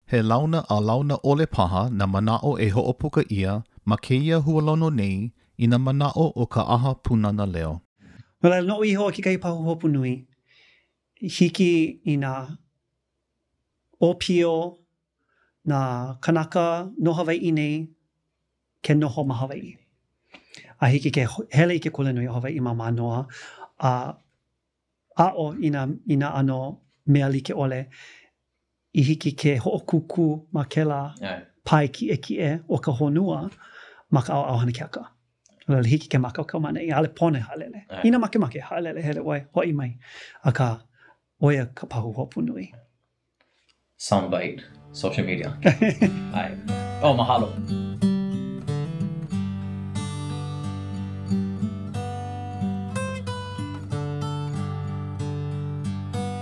He launa a launa ole paha na manao e ho'opuka ia ma keia hualono nei I na manao o ka aha punana leo. Well, no I hoa ki kai pahu hopu nui. Hiki I na opio na kanaka no Hawaii nei ke noho ma Hawaii. A hiki ke hele I ke kule nui o Hawaii ma manoa. A o ina ano mea like ole I hiki ke ho'okuku ma kela pai kie o ka honua ma ka au hana keaka. Well, hiki ke maka ka mana I ale pone halele. Ina make halele hele wai hoi mai. Aka oia ka pahu hopu nui. Soundbite, social media. Ai. Oh, mahalo.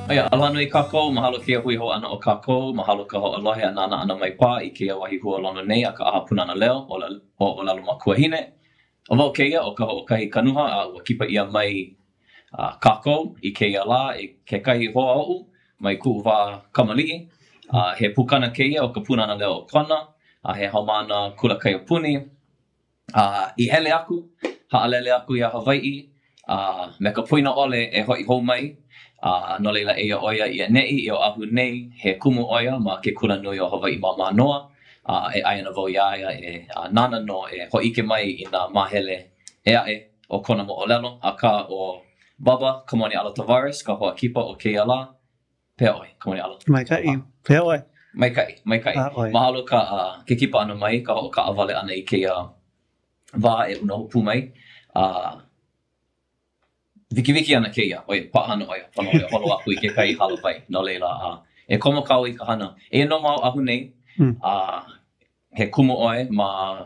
Aia, alano I kākou, mahalo kia hui ho ana o kākou, mahalo ka ho alohe anana ana mai pā I kia wahi hua lono nei a ka aha punana leo o lalo makuahine. O wau keia o ka ho'okahi kanuha a ua kipa ia mai kākou I keia la I ke kahi hoa o'u mai ku'u wā kamali'i. He pukana keia o ka punana leo o kona, he haumana kula kai o puni. I hele aku, ha'alele aku I a Hawaii, me ka puina ole e hoi hou mai. No leila eia oia I a ne'i I o ahu nei, he kumu oia ma ke kula nui o Hawaii ma manoa. E aina wau iaia e nana no e ho'ike mai I na mahele e ae o kona mo'olelo. A ka o Baba, Kamoni Ala Tavares, ka hoa kipa o keia la. Pea oi, Kamoni Ala. Maikai, pea oi. Maikai. Mahalo ka ke kipa ana mai, ka o ka awale ana I keia wā e una hupu mai. Wiki ana keia, oi, pa'ahana oia, pano oia, holo aku I ke kai halawai, no leila. E komo kau I ka hana. E no mau ahu nei, he kumu oi ma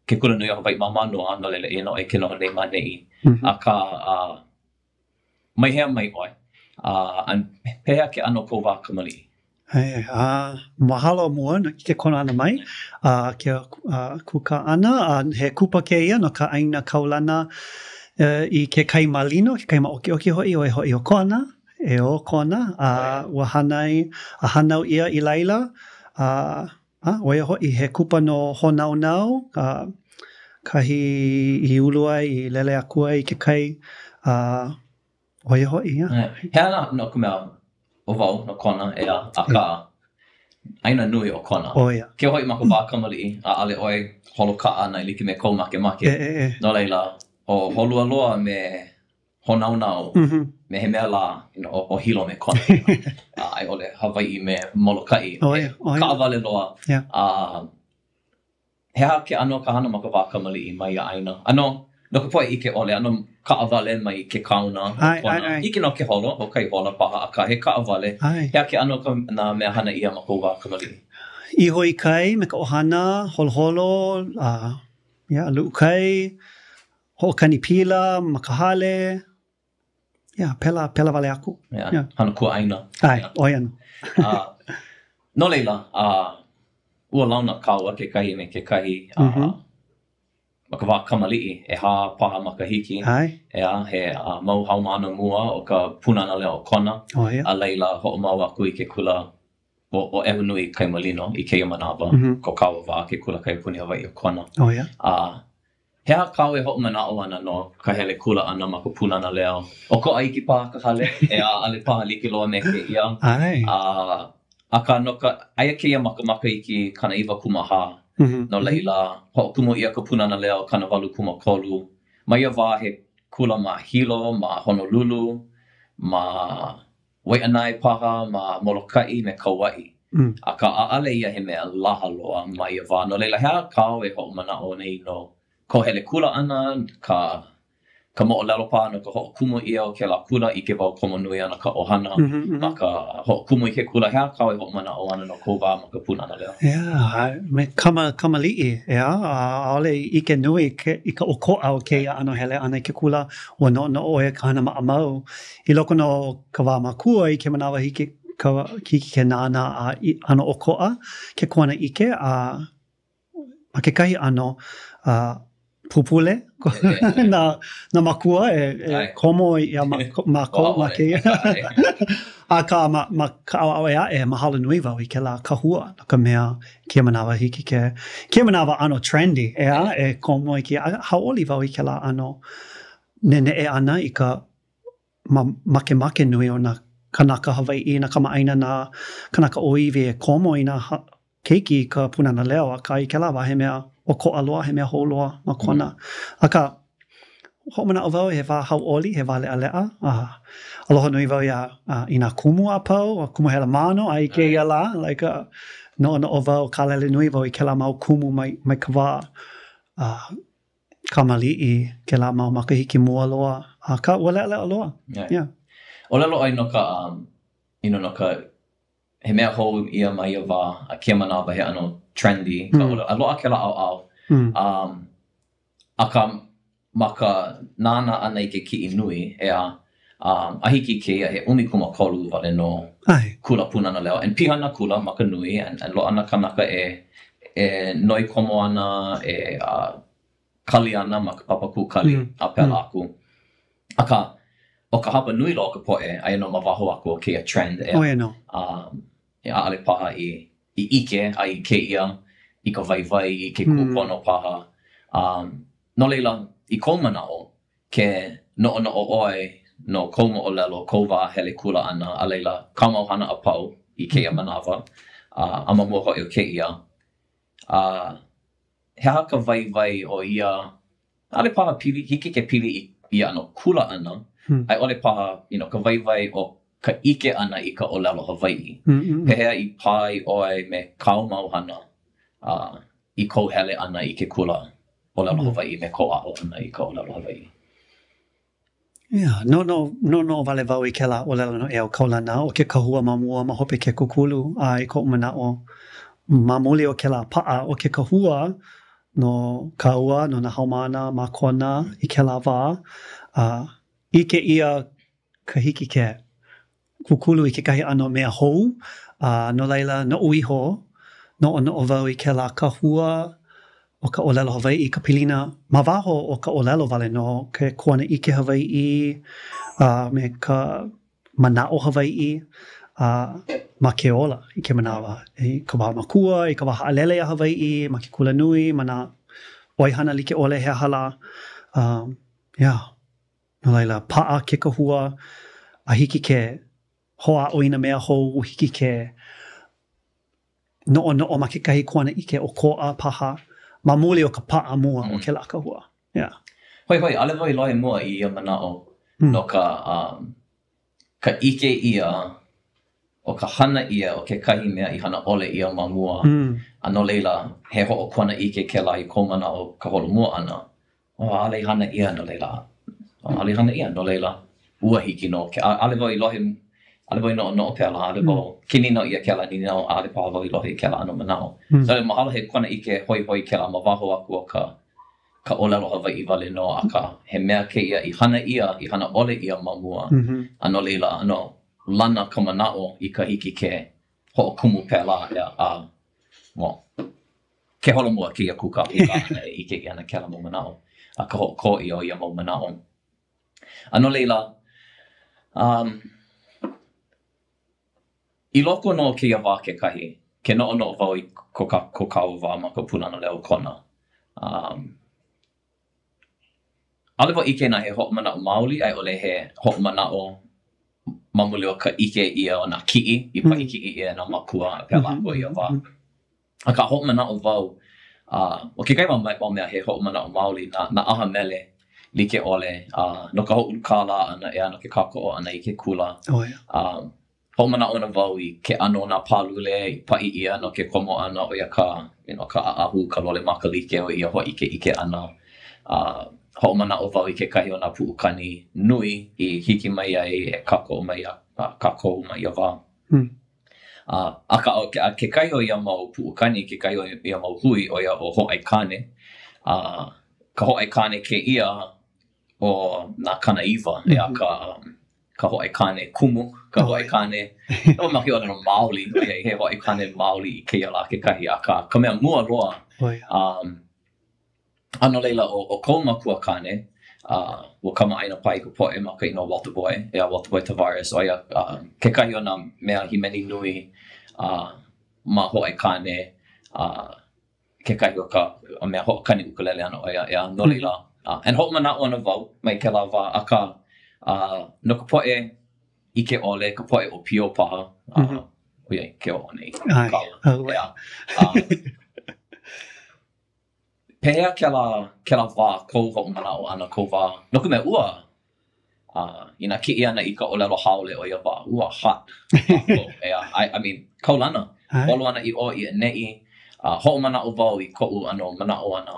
ke kula nui o Hawaii ma manoa, no leila e no e ke noho nei ma nei. A ka mai hea mai oi. An pehea ke ano kou wā kamali'i. Hei, mahalo mua no ke kona ana mai. Ke kuka ana, he kupa keia no ka aina kaulana I ke kai malino, ke kai maoki hoi o kona, e o kona, ua hanai, a hanau ia I laila, oia hoi he kupa no honaunau, kahi I ulua I lele akua I ke kai, oia hoi, ia. He ana no ka mea o wau no kona e a ka aina nui o kona. Oia. Ke hoi maka wā kamali'i, a ale oi holo ka'a na I like me kou make. No leila, o holua loa me honaunau, me he mea la o hilo me kona. Ai ole Hawaii me Molokai. Oia. Ka awale loa. Hea ke ano ka hana maka wā kamali'i mai a aina. Ano, no ka poe ike ole, ano ka awale mai ke kauna. Ike no ke holo, o kai hola paha a ka he ka awale. Hea ke ano ka na mea hana ia maka wā kamali'i. I hoi kai, me ka ohana, holo, alu kai, ho'okani pila, makahale. Pela wale aku. Hana kua aina. Oia no. No leila, ua launa kaua ke kahi me ke kahi maka wā kamali'i e hā paha makahiki. Ea, he mau haumana mua o ka punana leo o kona. A leila ho'omau aku I ke kula o ehu nui kai malino I keia manawa. Ko kaua wā ke kula kai puni Hawaii o kona. Hea kau e ho'omana'o ana no ka hele kula ana ma ka punana leo. O ko aiki pā ka hale, e ale pā like loa me ke ia. A ka no ka aia keia maka iki kana iwa kumaha. No leila, ho'okumu ia ka punana leo kana walu kumakolu. Ma ia wā he kula ma Hilo, ma Honolulu, ma Wai'anae paha, ma Molokai me Kauai. A ka a'ale ia he mea laha loa ma ia wā. No leila, hea kau e ho'omana'o nei no ko hele kula ana, ka mo'olelo pā no ka ho'okumu ia o ke la kula I ke wau komo nui ana ka ohana. Ma ka ho'okumu I ke kula hea kau e ho'omana'o ana no kou wā ma ka punana leo. Me kamali'i, ole I ke nui I ka oko'a o keia ano hele ana I ke kula ua no oe ka hana ma'amau. I loko no ka wā makua I ke manawa hiki ke nana ano oko'a, ke kona ike, ma ke kahi ano, pupule na makua komo ia mako ma ke a ka ma ka au e mahalo nui wau I ke la kahua ka mea kia manawa hiki kia manawa ano trendy e komo I ki haoli wau I ke la ano nene e ana I ka make nui o na kanaka Hawaii na kamaaina na kanaka oiwi e komo I na keiki ka punana leo a ka I ke la wa he mea o ko aloa he mea holoa ma kona. Aka homana o wau he wā hauoli he wā lea aloha nui wau ia I nā kumu a pau a kumu hela mano a I ke ia la like no o wau ka lele nui wau I ke la mau kumu mai ka wā kamali I ke la mau makahiki mua loa a ka ua lea aloa. Yeah. O lalo ai no ka no ka he mea hou ia mai a wā a kia manawa he ano trendy ka aloa ke la au a ka maka nana ana I ke ki'i nui a hiki ke ia he umikuma kolu wale no kula punana leo and pihana kula maka nui and lo ana kanaka e noi komo ana kali ana maka papaku kali a pela aku aka o ka hapa nui lo ka poe ai no mawaho aku o ke a trend no ale paha I ike ai ke ia I ka vai I ke kupono paha no leila I komanao ke no o oi no komo o lelo kova hele kula ana a leila kamau hana a pau I ke ia manawa a mamua o ke ia he haka vai o ia ale paha pili hiki ke pili ia ano kula ana ai ole paha ka vai o ka ike ana I ka o lelo Hawaii pehea I pai oi me kau mau hana I ko hele ana I ke kula o lalo Hawaii me ko a o ana I ka o lalo Hawaii. Yeah, no vale wau I ke la o lalo no e o kaulana o ke kahua mamua ma hope ke kukulu a I ko mana o mamuli o ke la paa o ke kahua no kaua no na haumana ma kona I ke la wā I ke ia kahiki ke kukulu I ke kahi ano mea hou no laila no uiho no o wau I ke la kahua o ka olelo Hawaii I ka pilina ma waho o ka olelo wale no ke kuana I ke Hawaii me ka manao Hawaii ma ke ola I ke manawa I ka waha makua I ka waha alele a Hawaii ma ke kula nui ma na oihana like ole he hala yeah no laila paa ke kahua a hiki ke hoa oina mea hou hiki ke no ma ke kahi kuana ike o koa paha ma muli o ka paa mua o ke la kahua. Yeah. Hoi, ale vai loe mua I ia manao no ka ike ia o ka hana ia o ke kahi mea I hana ole ia ma mua a no leila he ho o kona ike ke la I ko manao ka holo mua ana o ale hana ia no leila ale hana ia no leila ua hiki no ke ale vai lohe ale vai no pela ale vai kini no ia ke la ni no ale pa vai lohe ke la no manao so mahalo he kona ike hoi ke la ma waho aku o ka olelo Hawaii wale no a ka he mea ke ia I hana ole ia ma mua ano leila ano lana ka manao I ka hiki ke ho kumu pela ia ke holo mua ki a kuka ana ike I ana ke la mo manao a ka ho ko ia mo manao ano leila I loko no ke ia wā ke kahi, ke no wau I ko kau wā ma ka punana leo kona. Ale wa ike na he ho'omana o maoli, ai ole he ho'omana o mamuli o ka ike ia o na ki'i, I pa iki ia na makua pela ko ia wā. A ka ho'omana o wau, o ke kai wa mea he ho'omana o maoli na aha mele like ole, no ka ho'u kāla ana e ana ke kako o ana I ke kula. Homana ona wau I ke ano na palule I pai ia no ke komo ana o ia ka ahu ka lole makalike o ia ho ike ana homana o wau I ke kahi o na puukani nui I hiki mai ai e kako mai a wā a ke kai o ia mau puukani ke kai o ia mau hui o ia o ho'aikane ka ho'aikane ke ia o na kanaiwa e a ka ho'aikane kumu, ka ho'aikane o maki o no maoli, he ho'aikane maoli I ke ala ke kahi a ka mea mua loa Ano leila o ko makua kane ua kamaʻaina pai ka poʻe ma ka ino Walter Boy Walter Boy Tavares o ia kekahi o nā mea himeni nui ma hoʻai kane kekahi o ka mea hoʻokani ukulele ana o ia no leila and hoʻomanaʻo ana wau mai kēlā wā aka no ka poʻe ike ʻole ka poʻe o pio paha o ia ke o nei Pehea kēlā wā kou hoʻomanaʻo ana kou wā no ka mea ua ina kiʻi ana i ka ʻōlelo haole o ia wā ua hot I mean kaulana olo ana i o i neʻi hoʻomanaʻo wau i koʻu ano manaʻo ana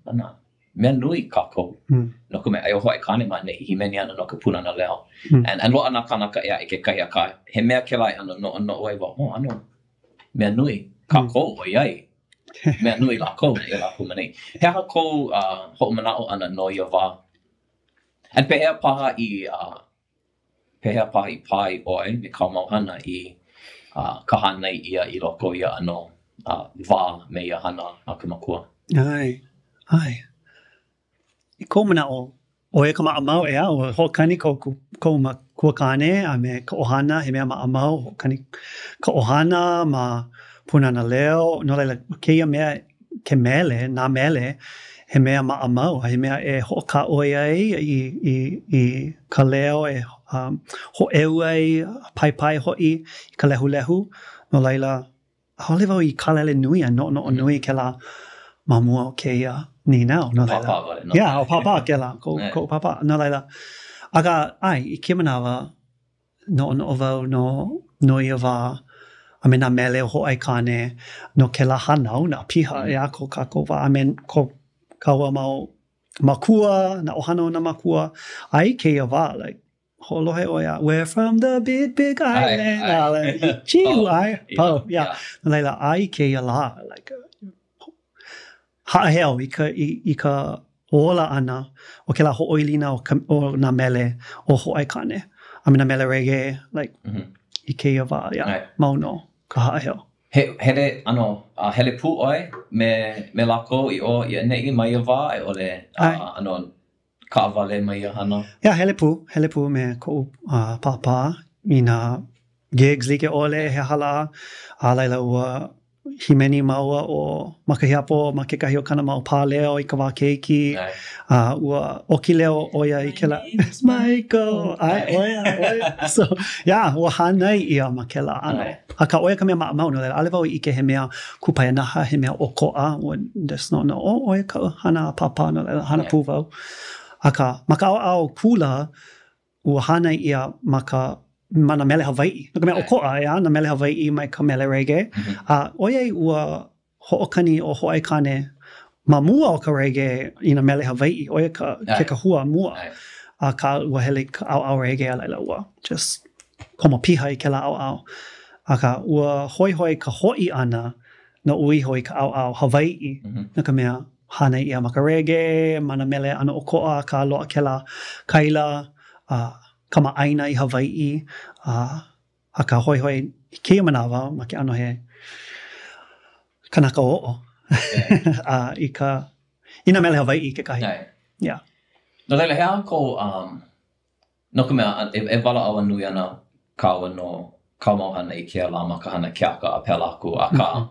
ana mea nui kākou no ka mea ai o hoʻai kane ma neʻi himeni ana no ka punana leo and loaʻa nā kanaka ea i kekahi aka he mea kēlā ana noʻonoʻo ai wau ano mea nui kākou o iai mea nui lākou e lākou manei. He aha kou hoʻomanaʻo ana no ia wā. And pehea paha i pai oi me ka mauhana i ka hanai ia i loko ia ano wā me ia hana a ka makua. Ai. I kou manaʻo o e ka maʻamau ea o hoʻokani kou makua kane a me ka ʻohana he mea maʻamau hoʻokani ka ʻohana ma punana leo no laila keia mea ke mele nā mele he mea maʻamau he mea e hoʻokaʻoi ai i ka leo e hoʻeu ai pai hoʻi i ka lehulehu no laila hale wau i kalele nui a noʻonoʻo nui kēlā ma mua o keia ni nao no laila o papa kēlā ko papa no laila aga ai i kia manawa noʻonoʻo wau no ia wā I mean, nā mele o hoʻai kane no ke la hanau, nā piha ea ko kākou wā. I mean, ko kaua mau makua, nā ohana o nā makua. Ai keia wā, like, holohe o ia, we're from the big island. Chiu ai. Pau, yeah. Nā leila, ai keia la, like, haʻaheo i ka ola ana o ke la hoʻoilina o nā mele o hoʻai kane. I mean, nā mele reggae, like, I keia wā, mauno, ka haʻaheo. Hele, hele pū oi me lako I o ia neʻi mai ia wā e ole, ka awale mai ia hana? Yeah, hele pū me ko papa I nā gigs like ole he hala, a laila ua himeni maua o makahiapo ma kekahi o kana mau pāleo I ka wā keiki, ua oki leo oia I kela Michael, oia. So, yeah, ua hanai ia ma kela ano. A ka oia ka mea maʻamau no, ale wau I ike he mea kupai anaha, he mea okoa, there's no, oia ka hana papa no, hana pū wau. A ka, ma ka au kula, ua hanai ia ma ka mana mele Hawaii. No ka mea okoa, na mele Hawaii mai ka mele reggae. Oia ua hoʻokani o hoʻai kane ma mua o ka reggae I na mele Hawaii. Oia ke ka hua mua. A ka ua hele ka au reggae a laila ua. Just komo piha I ke la au. A ka ua hoi ka hoi ana na ui hoi ka au Hawaii. No ka mea hana ia ma ka reggae, mana mele ana okoa, ka loa ke la kaila, kama aina I Hawaii, a ka hoi I keia manawa, ma ke ano he kanaka o'o. Ina mele Hawaii ke kahi. Yeah. No leila, he a ko, no ka mea, e wala awa nui ana kaua no kaumauhana I kia la ma ka hana keaka a pēla aku, a ka,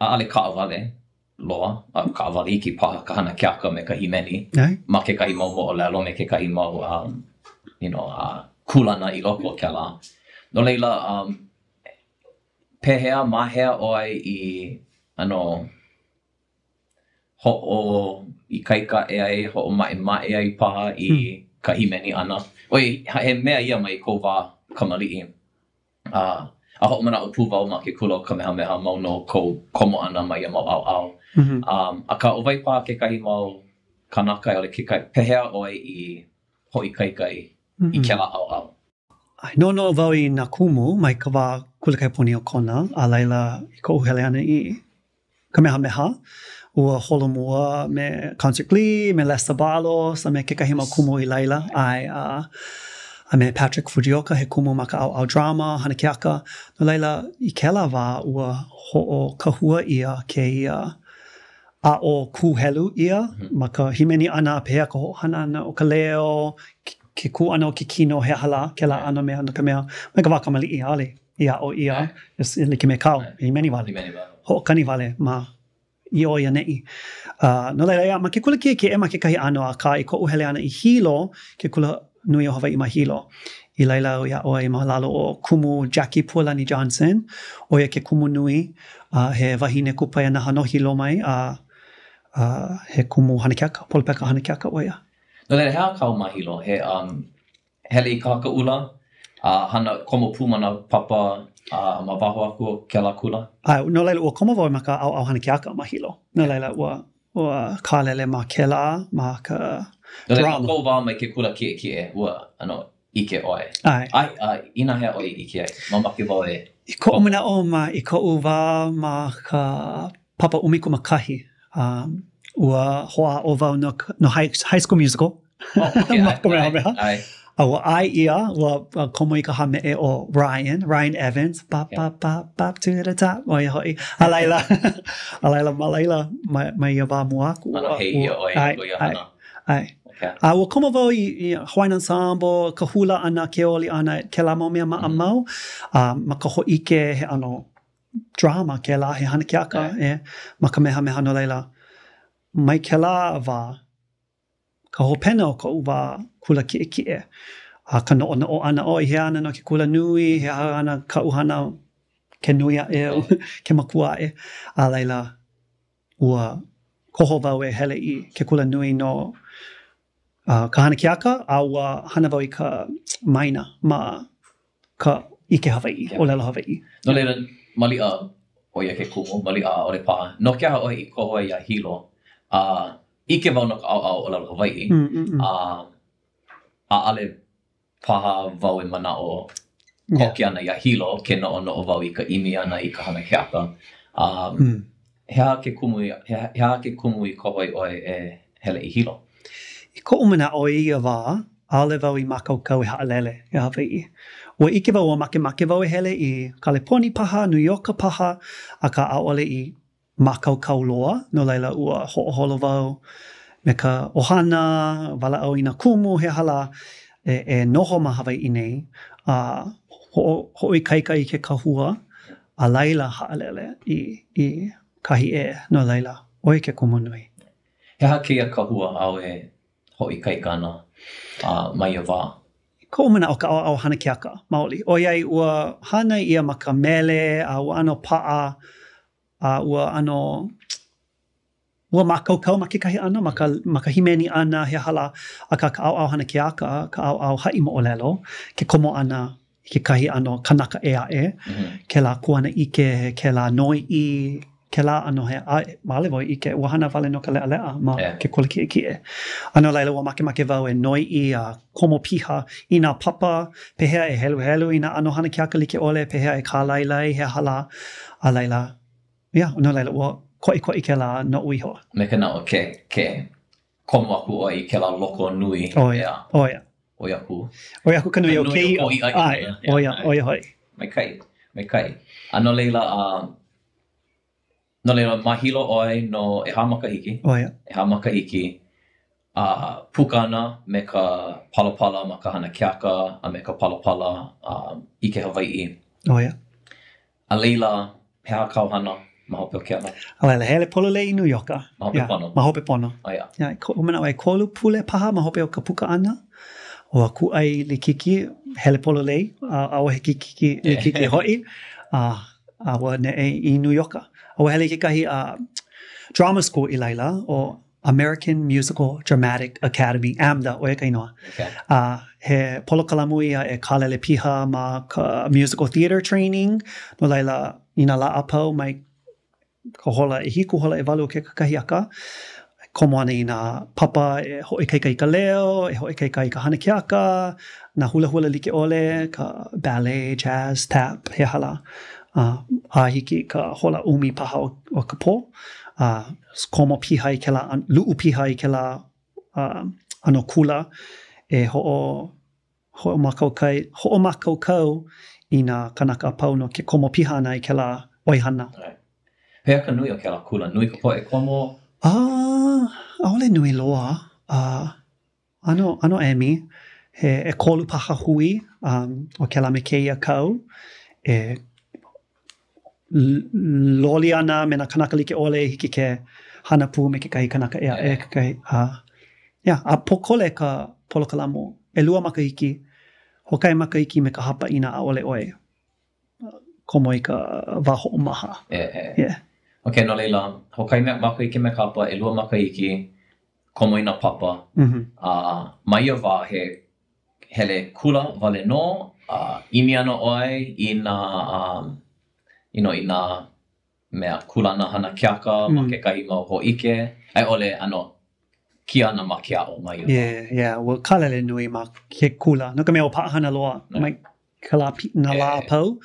a ale ka awale, loa, a ka awale I ki paha ka hana keaka me ka himeni, ma ke kahi mau mo o lelo me ke kahi mau, kulana I loko ke la. No leila, pehea mahea oi I ho'o I kaika e ai, ho'o mae ai paha I ka himeni ana. Oi, he mea ia mai ko wā kamali'i. A ho'o mana o pūwau ma ke kula o kamehameha mau no ko komo ana mai ia mau au. A ka o vai pā ke kahi mau kanaka ole ke kai pehea oi I ho'i kaikai I ke la au. Ai no wau I nā kumu mai ka wā kulakai poni o kona, a laila I ko uhele ana I kamehameha, ua holomua me Concert Glee, me Les Sabalos, a me kekahi mau kumu I laila, a me Patrick Fujioka, he kumu ma ka au drama, hana keaka, no laila I ke la wā ua ho'o kahua ia ke ia a o ku helu ia, ma ka himeni ana pehea ka hohana ana o ka leo, ke ku ana o ke kino he hala, ke la ana mea ana ka mea, mai ka waka mali ale, ia o ia, like me kau, himeni wale, ho kani wale, ma I o ia nei. No leila ia, ma ke kula ke e ma ke kahi ano a ka I ko uhele ana I hilo, ke kula nui o Hawaii ma hilo. I leila o ia o I ma lalo o kumu Jackie Pualani Johnson, o ia ke kumu nui, he wahine kupai ana hano hilo mai, he kumu hanekeaka, polpeka hanekeaka o ia. No leila hea kau ma hilo, he hele I ka ula, hana komo pūmana papa, ma waho aku ke la kula? No leila ua koma wau ma ka au hanekeaka ma hilo. No leila ua kālele ma ke la, ma ka drama. No leila kou wā mai ke kula kie, ua ike oe. Ina hea oe ike ai, mamake wau e. I ko umina o ma, I ko uwa ma ka papa umiku makahi. Ua hoa o wau no high school musical. Okay, Ua ai ia, ua komo I ka hame e o Ryan Evans, bop to the top, o ia hoi. A laila mai ia wā mua aku. Ano hei ia oe, ko ia hana. Ai. Ua komo wau I Hawaiian Ensemble, ka hula ana, ke oli ana, ke la mau mea maa mau, ma ka ho ike he ano drama, ke la he hana keaka, ma ka meha no leila. Mai ke la wā, ka ho pena o ka uwa kula kie. Ka no ana o I he ana no ke kula nui, he ana ka uhana ke nui a ke makua a leila ua koho wau e hele I ke kula nui no ka hana keaka, a ua hana wau I ka maina ma ka ike Hawaii, o lela Hawaii. No leila, malia o ia ke kumu, malia o le paa. No ke aha oi I koho ia hilo, ike wau no ka au o lela Hawaii, a ale paha wau e mana o koke ana ia hilo, ke no wau I ka imi ana I ka hana keaka. Hea ke kumu I koho I oe e hele I hilo. I ko umana o ia wā, ale wau I makaukau e haalele I Hawaii. Ua ike wau o make wau e hele I California paha, New York paha, a ka aole I makaukau loa, no leila ua ho'oholo wau me ka ohana, wala au I na kumu he hala e noho ma Hawaii nei, ho'i kaika I ke kahua, a laila haalele I kahi no leila, oi ke kumu nui. Hea keia kahua au e ho'i kaika ana mai a wā. Ko umana o ka au hana keaka, maoli. O iai ua hana ia ma ka mele, ua ano paa, ua ano, ua makaukau ma ke kahi ana, ma ka himeni ana he hala, a ka au hana keaka, ka au hai mo o lelo, ke komo ana, ke kahi ano kanaka ae, ke la kuana ike, ke la noi I, ke la ano he male voi ike ua hana wale no ka lea ma ke kula kie. Ano laila ua make wau e noi I a komo piha I nā papa, pehea e helu I nā ano hana keaka like ole, pehea e kā lailai he hala, a laila, ano laila ua koi ke la no uiho. Me ka nao ke komo aku oi ke la loko nui. Oia. Oi aku. Oi aku ka nui o kei. Oia hoi. Me kai. Ano leila no leila mahilo oi no e hamakahiki. Oia. E hamakahiki pukana me ka palapala ma ka hana keaka a me ka palapala I ke Hawaii. Oia. A leila hea kauhana ma hope o ke ana. A leila hele pololei I New Yorka. Ma hope pono. Ma hope pono. Oia. Umana oi kolu pule paha ma hope o ka puka ana. O a kuai le kiki hele pololei. A o he kiki le kiki hoi. A wa ne I New Yorka. O hele ke kahi drama school I laila o American Musical Dramatic Academy, AMDA, o e kainoa. He polo kalamui e kālele piha ma ka musical theater training, no laila ina la apau mai ka hola e hiku hola e walu ke kakahiaka. Komo ana I nā papa e hoi keika I ka leo, e hoi keika I ka hana keaka, nā hula like ole, ka ballet, jazz, tap, he hala. A hiki ka hola umi paha o ka po. Komo piha I ke la, luu piha I ke la ano kula e ho'o makaukau I nā kanaka apau no ke komo piha ana I ke la oihana. Pea ka nui o ke la kula, nui ka po e komo Aole nui loa. Ano emi, he kolu paha hui, o ke la me keia kau, loli ana me na kanaka like ole hiki ke hana pū me ke kai kanaka ea ke kai. A pokole ka polokalamo, lua makahiki, hokai makahiki me ka hapa ina a ole oe. Komo i ka waho o maha. Ok, no leila, hokai makahiki me ka hapa, lua makahiki, komo i na papa. Mai a wā he hele kula wale no, imi ana oe i na, i na mea kula na hana kiaka, ma ke kahi mau hoike, ai ole ano ki ana ma ke ao mai. Well, kalele nui ma ke kula. No ka mea o paahana loa, mai ka la na la pau.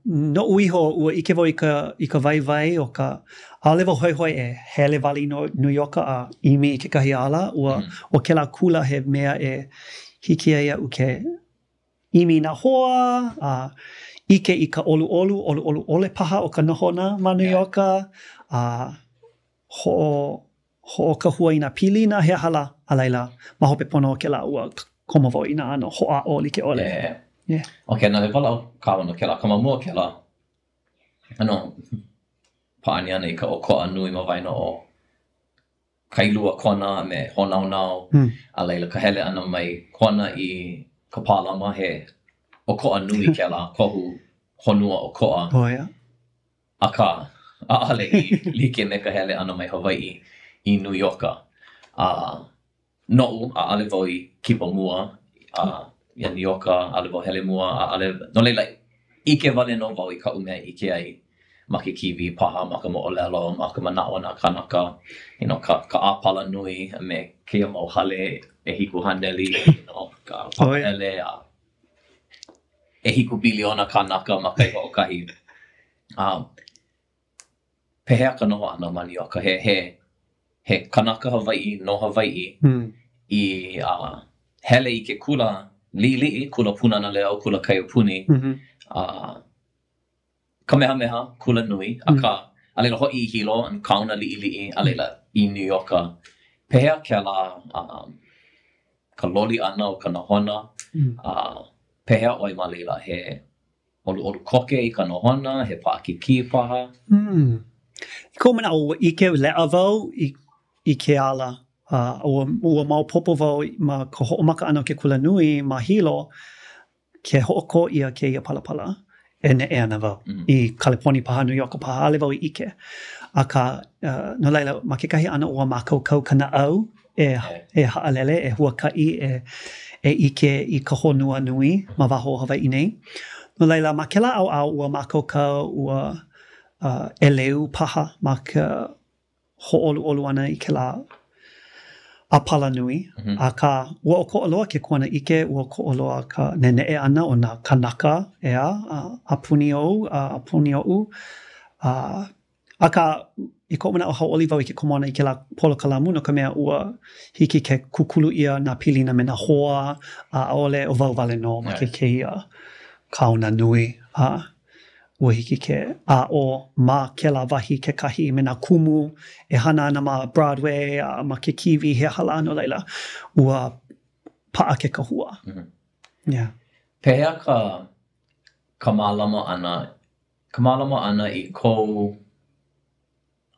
No uiho ua ike vo i ka vai o ka alewa hoi e hele wali no New York a imi ke kahi ala ua o ke la kula he mea e hiki ia u ke imi na hoa ike i ka olu ole paha o ka nohona ma New York ho ka hua ina pilina he hala a laila ma hope pono o ke la ua komovo ina ano hoa o like ole. Ok, na le wala o kawa no ke la, kama mua ke la, ano, paani ana i ka o koa nui ma vaina o kailua kona me honau nau, a leila ka hele ana mai kona i ka pālama he o koa nui ke la, kohu honua o koa. A ka, a ale i like me ka hele ana mai Hawaii i New Yorka. No'u, a ale vau i kipa mua, ia New Yorka, ale vau hele mua, no leila, ike wale no vau i ka umea ike ai ma ke kiwi paha, ma ka mo'olelo, ma ka manao na kanaka, ka āpala nui me kia mau hale e hiku haneli, ka papaele e hiku biliona kanaka ma kai o kahi. Pehea ka noho ana ma New York, he kanaka Hawaii, no Hawaii, i hele i ke kula li'i, kula punana leo, kula kaiopuni, kamehameha, kula nui, a leila hoi i hilo, an kauna li'i, a leila i New York. Pehea ke la ka loli ana o ka nohona, pehea oi ma leila he olu koke i ka nohona, he paakiki paha. Ko mana o ike lea vau i ke ala, ua maupopo vau ma ka ho'omaka ana ke kula nui ma hilo, ke ho'oko ia ke ia palapala. E ne e ana vau. I California paha, New York paha, ale vau i ike. Aka, no laila, ma ke kahi ana ua makaukau kana au, e haalele, e huakai, e ike i ka honua nui, ma waho Hawaii nei. No laila, ma ke la au ua makaukau, ua e leu paha, ma ka ho'olu ana i ke la apala nui. Aka, ua o ko'oloa ke kuana ike, ua ko'oloa ka nene'e ana o na kanaka, ea, apuni ou. Aka, i ko mana o hauoli vau i ke komona i ke la polokalamu, no ka mea ua hiki ke kukulu ia na pilina me na hoa, a ole o vau vale no, ma ke ia kauna nui. Ua hiki ke o ma ke la wahi ke kahi me na kumu e hana ana ma Broadway ma ke kiwi he hala no laila ua paa ke kahua. Pehea ka mālama ana i kou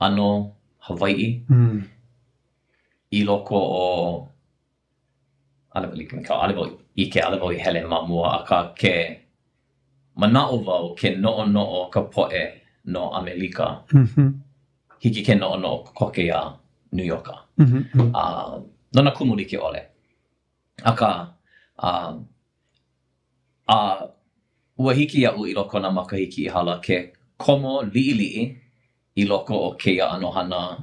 ano Hawaii i loko o ale vau i hele mamua a ka ke manao vau ke no'o ka po'e no Amerika. Hiki ke no'o koke a New Yorka. No na kumuli ke ole. Aka, ua hiki a'u i loko na makahiki i hala ke komo li'i i loko o keia anohana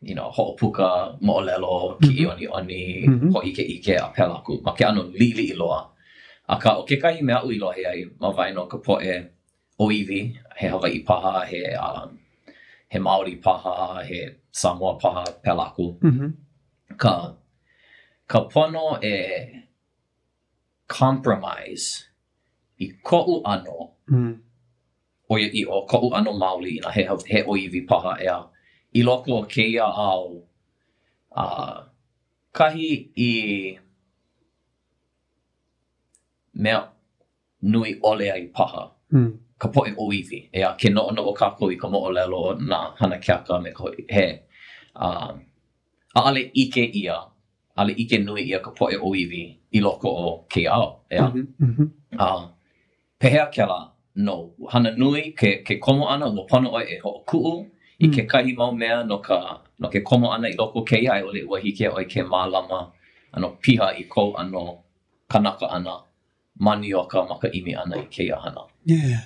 ho'opuka, mo'olelo, ki oni, ho'ike a pelaku. Ma ke ano li'i loa. Aka o ke kahi mea ui lohe ai ma vaino ka po'e oiwi, he Hawaii paha, he Maori paha, he Samoa paha, pelaku. Ka pono e compromise i ko'u ano, o ko'u ano Maoli, he oiwi paha ea, I loko o keia au kahi I mea nui ole ai paha ka poʻe ʻōiwi ea ke noʻonoʻo kākou I ka moʻolelo nā hana keaka me ka he ʻaʻale ʻike ia ʻaʻale ʻike nui ia ka poʻe ʻōiwi I loko o keia au ea pehea kēlā no hana nui ke komo ʻana ua pono ʻoe e hoʻokuʻu I kekahi mau mea no ke komo ʻana I loko o keia a ʻole ua hiki ʻoe ke mālama ano piha I kou ano kanaka ʻana manioka ma ka ʻimi ʻana I keia hana. Yeah.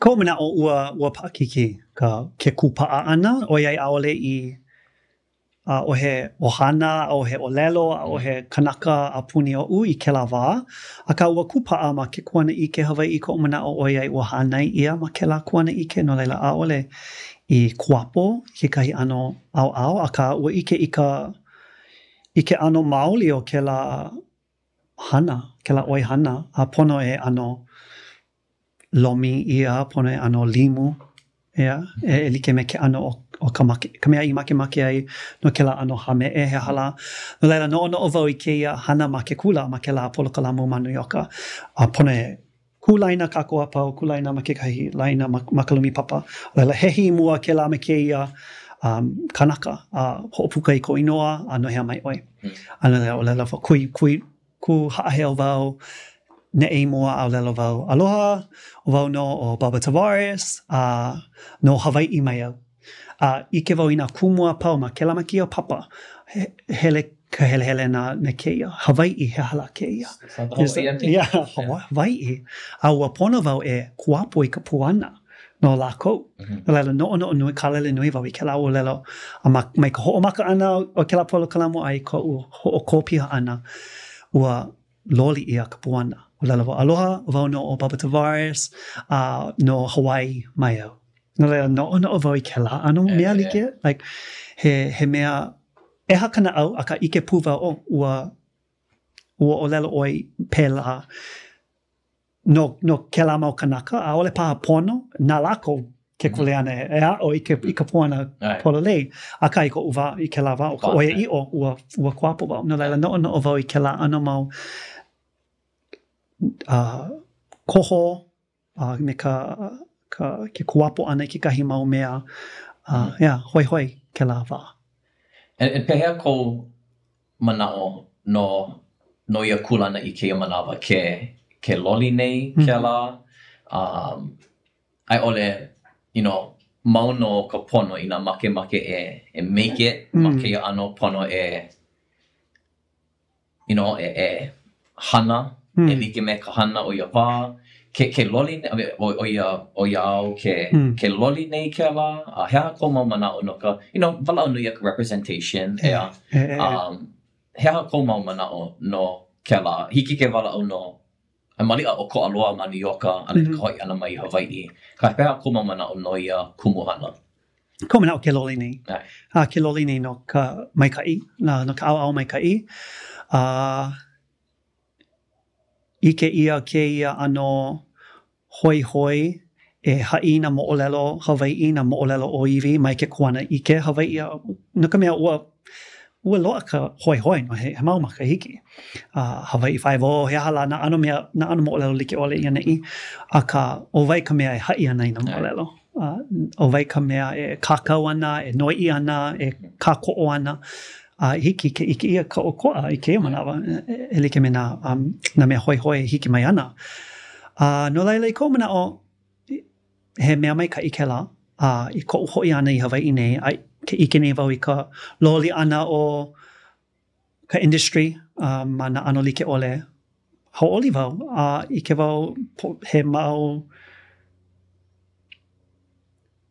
Ko manaʻo ua paʻakiki ke kūpaʻa ʻana ʻoiai ʻaʻole I ʻaʻohe ʻohana, ʻaʻohe ʻōlelo, ʻaʻohe kanaka a puni oʻu I kēlā wā. Akā ua kūpaʻa ma ke kuana ʻike Hawaiʻi ko manaʻo ʻoiai ua hānai ʻia ma kēlā kuana ʻike no laila ʻaʻole I kuapo kekahi ʻano ʻaoʻao akā ua ʻike I ke ʻano maoli o kēlā hana, kēlā ʻoi hana a pono e ʻano lomi ia, pono e ʻano limu ia, e like me ke ʻano o ka mea I makemake ai no kēlā ʻano hameʻe he hala. No laila noʻonoʻo wau I kēia hana ma ke kula ma kēlā polokalamu ma New Yorka. A pono e kulaina kākou a pau, kulaina ma kekahi laina ma ka lumi papa. Laila hehi mua kēlā me kēia kanaka a hoʻopuka I ko inoa a no hea mai ʻoe. A no laila ku haʻaheo wau neʻi mua au lelo wau aloha o wau no o Baba Tavares no Hawaiʻi mai au. Ike wau I nā kumua pau ma kēlā makia papa ka hele na me keia. Hawaiʻi he hala keia. Hawaiʻi. A ua pono wau e kuapo I ka puana no lākou. No laila noʻonoʻo nui, kālele nui wau I kēlā ua lelo. A mai ka hoʻomaka ʻana o kēlā polokalamu ai ko hoʻokōpiha ʻana ua loli ia ka puana. O lelo wau aloha wau no o Baba Tavares no Hawaii mai au. No laila noʻonoʻo wau I kēlā ʻano mea like. Like he mea e haka na au aka ike puwa o ua o lelo oi pēlā no kēlā mau kanaka a ole paha pono nā lako ke kule ana e a o I ka puana polo lei a ka I ko uwa I kēlā wā o ka oia I o ua kuapo wau. No laila noʻonoʻo wau I kēlā ano mau koho me ke kuapo ana I kekahi mau mea hoi kēlā wā. And pehea ko manaʻo no ia kulana I keia manawa ke loli nei kēlā ai ole mau no ka pono I nā makemake e make it ma keia ʻano pono e hana e like me ka hana o ia wā ke loli o ia au ke loli nei kēlā hea ko mau manaʻo no ka walaʻau nui ka representation hea hea ko mau manaʻo no kēlā hiki ke walaʻau no maliʻa o ko aloha ma New Yorka a le ka hoi ana mai Hawaiʻi ka pehea ko mau manaʻo no ia kumuhana. Ko manaʻo ke loli nei. Ke loli nei no ka maikaʻi no ka ʻaoʻao maikaʻi. Ike ia keia ʻano hoi e haʻi na moʻolelo Hawaiʻi na moʻolelo ʻōiwi mai ke kuana ike Hawaiʻi no ka mea ua loa ka hoi no he mau makahiki. Hawaiʻi Five-O he hala na ʻano mea na ʻano moʻolelo like ʻole ia neʻi a ka ʻowai ka mea e haʻi ana I na moʻolelo. ʻowai ka mea e kākau ana, e noiʻi ana, e kākoʻo ana. Hiki ke ike ia ka okoa I keia manawa e like me nā mea hoi hiki mai ana. No laila I ko manaʻo he mea mai ka ikela I koʻu hoʻi ana I Hawaiʻi nei ke ike nei wau I ka loli ana o ka industry ma na ʻano like ʻole hauʻoli wau ike wau he mau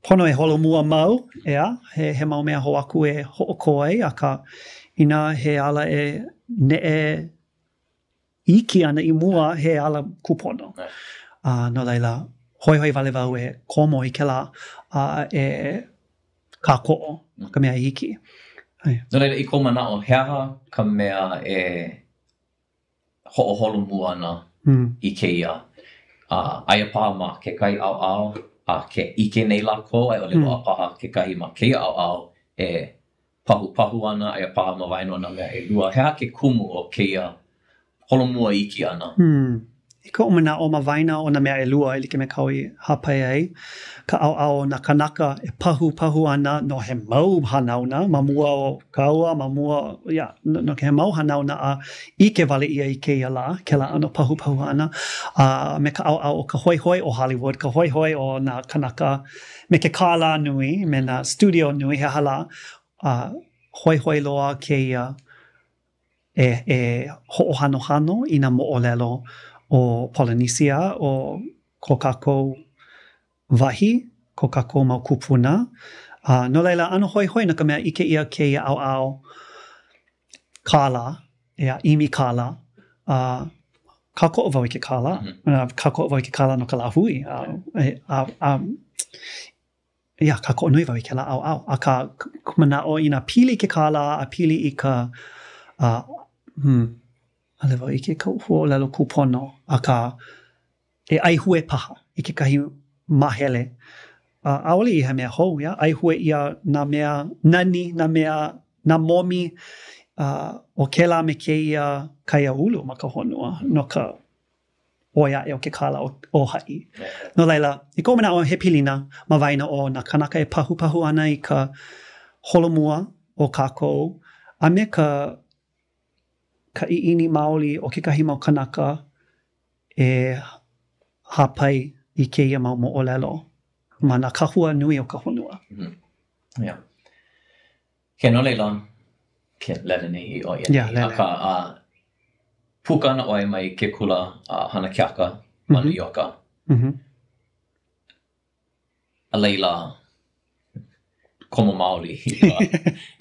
pono e holomua mau he mau mea hoaku e hoʻoko ai aka ina he ala e neʻe iki ana I mua he ala kupono. No laila hoi wale wau e komo I kēlā e kākoʻo ka mea hiki. No laila I ko manaʻo hea ka mea e hoʻoholomua ana I keia. Aia paha ma ke kai ʻaoʻao ke ike nei lako ai ole wa paha ke kahi ma ke au e pahu ana ai paha ma vaino na mea e lua hea ke kumu o keia holomua iki ana. I ko umana o ma vaina o na mea e lua e like me kaui hapai ai ka au na kanaka e pahu ana no he mau hanauna ma mua o kaua ma mua no ke he mau hanauna a I ke wale ia I keia la ke la ano pahu ana me ka au o ka hoi o Hollywood ka hoi o na kanaka me ke kala nui me na studio nui he hala hoi loa keia e ho'ohano I na mo'olelo o Polynesia o ko kākou wahi, ko kākou mau kupuna. No leila, ano hoi na ka mea ike ia keia au kala, imi kala. Ka ko'o wau I ke kala. Ka ko'o wau I ke kala no ka la hui. Ka ko'o nui wau I ke la au. A ka kumana o ina pili ke kala, a pili I ka ale wau I ke kauhua lalo kupono a ka e aihue paha I ke kahi mahele. Aole I he mea hou, aihue ia na mea nani, na mea na momi o ke la me ke ia kaia ulu ma ka honua no ka oia e o ke kala o hai. No laila, I ko mana o he pilina ma vaina o na kanaka e pahu ana I ka holomua o kākou a me ka iini maoli o ke kahi mau kanaka e hapai I keia mau mo'olelo ma na kahua nui o ka honua. Ke no leila, ke lele nei I o ia. Aka puka ana oi mai ke kula hana keaka ma New Yorka. A leila, komo maoli